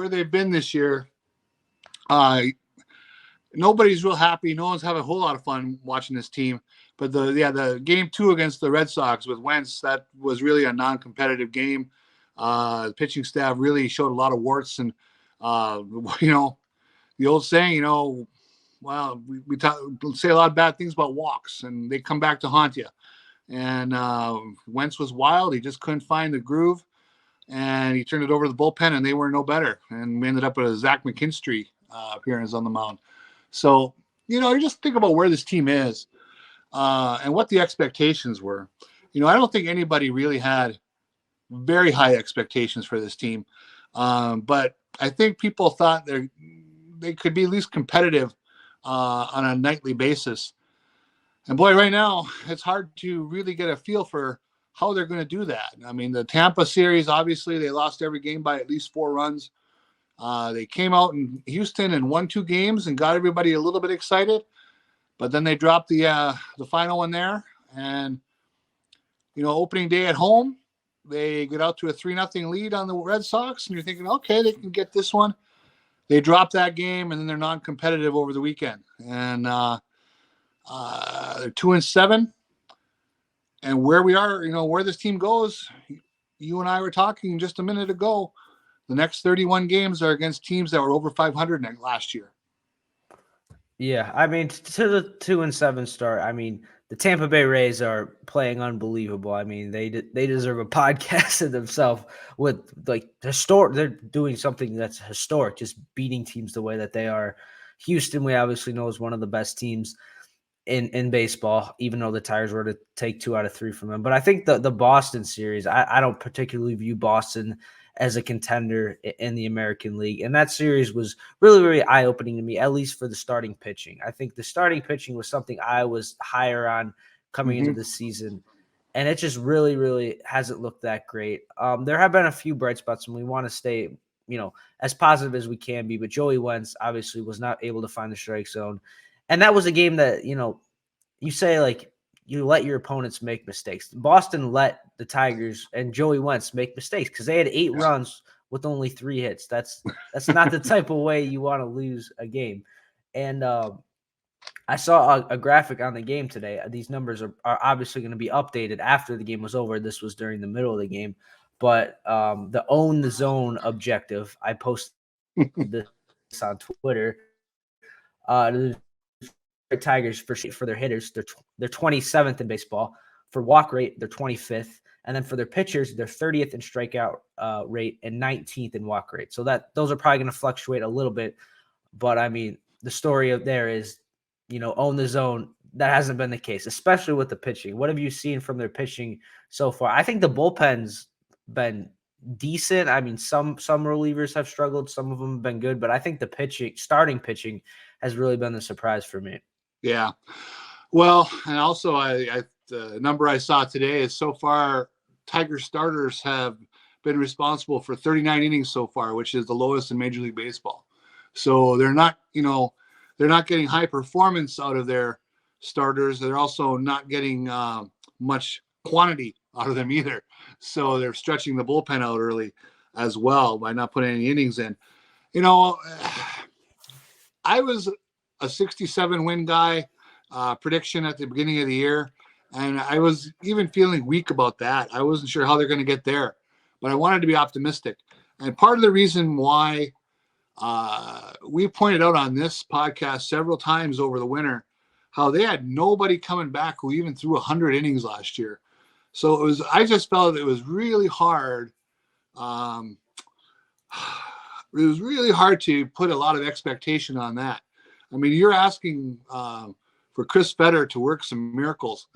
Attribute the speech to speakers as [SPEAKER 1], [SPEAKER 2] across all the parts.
[SPEAKER 1] where they've been this year, nobody's real happy. No one's having a whole lot of fun watching this team. But the game 2 against the Red Sox with Wentz, that was really a non-competitive game. The pitching staff really showed a lot of warts, and the old saying, well, we say a lot of bad things about walks, and they come back to haunt you. And Wentz was wild. He just couldn't find the groove, and he turned it over to the bullpen, and they were no better. And we ended up with a Zach McKinstry appearance on the mound. So, you just think about where this team is and what the expectations were. I don't think anybody really had very high expectations for this team. But I think people thought they could be at least competitive on a nightly basis. And boy, right now, it's hard to really get a feel for how they're going to do that. I mean, the Tampa series, obviously, they lost every game by at least 4 runs. They came out in Houston and won 2 games and got everybody a little bit excited. But then they dropped the final one there. And, opening day at home, they get out to a 3-0 lead on the Red Sox. And you're thinking, okay, they can get this one. They drop that game, and then they're non-competitive over the weekend. And they're 2-7. And where we are, where this team goes, you and I were talking just a minute ago, the next 31 games are against teams that were over 500 last year.
[SPEAKER 2] Yeah, I mean, to the 2-7 start, I mean, the Tampa Bay Rays are playing unbelievable. I mean, they deserve a podcast in themselves with historic. They're doing something that's historic, just beating teams the way that they are. Houston, we obviously know, is one of the best teams in baseball, even though the Tigers were to take 2 out of 3 from them. But I think the Boston series, I don't particularly view Boston as a contender in the American League. And that series was really, really eye-opening to me, at least for the starting pitching. I think the starting pitching was something I was higher on coming into the season. And it just really, really hasn't looked that great. There have been a few bright spots, and we want to stay, as positive as we can be. But Joey Wentz obviously was not able to find the strike zone. And that was a game that, you say, you let your opponents make mistakes. Boston let the Tigers and Joey Wentz make mistakes because they had 8 runs with only 3 hits. That's not the type of way you want to lose a game. And I saw a graphic on the game today. These numbers are obviously going to be updated after the game was over. This was during the middle of the game. But the own the zone objective, I posted this on Twitter. The Tigers for their hitters, they're 27th in baseball. For walk rate, they're 25th. And then for their pitchers, they're 30th in strikeout rate and 19th in walk rate. So those are probably going to fluctuate a little bit. But, I mean, the story of there is, own the zone. That hasn't been the case, especially with the pitching. What have you seen from their pitching so far? I think the bullpen's been decent. I mean, some relievers have struggled. Some of them have been good. But I think the starting pitching has really been the surprise for me.
[SPEAKER 1] Yeah. Well, and also the number I saw today is so far Tiger starters have been responsible for 39 innings so far, which is the lowest in Major League Baseball. So they're not getting high performance out of their starters. They're also not getting much quantity out of them either. So they're stretching the bullpen out early as well by not putting any innings in. I was a 67 win guy prediction at the beginning of the year. And I was even feeling weak about that. I wasn't sure how they're going to get there, but I wanted to be optimistic. And part of the reason why we pointed out on this podcast several times over the winter, how they had nobody coming back who even threw 100 innings last year. So I just felt it was really hard. It was really hard to put a lot of expectation on that. I mean, you're asking for Chris Fetter to work some miracles.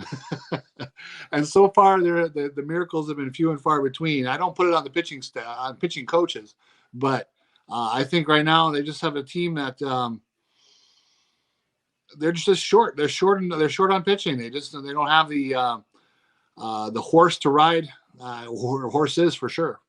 [SPEAKER 1] And so far, the miracles have been few and far between. I don't put it on the pitching staff, on pitching coaches, but I think right now they just have a team that they're just short. They're short on pitching. They don't have the horse to ride. Horses for sure.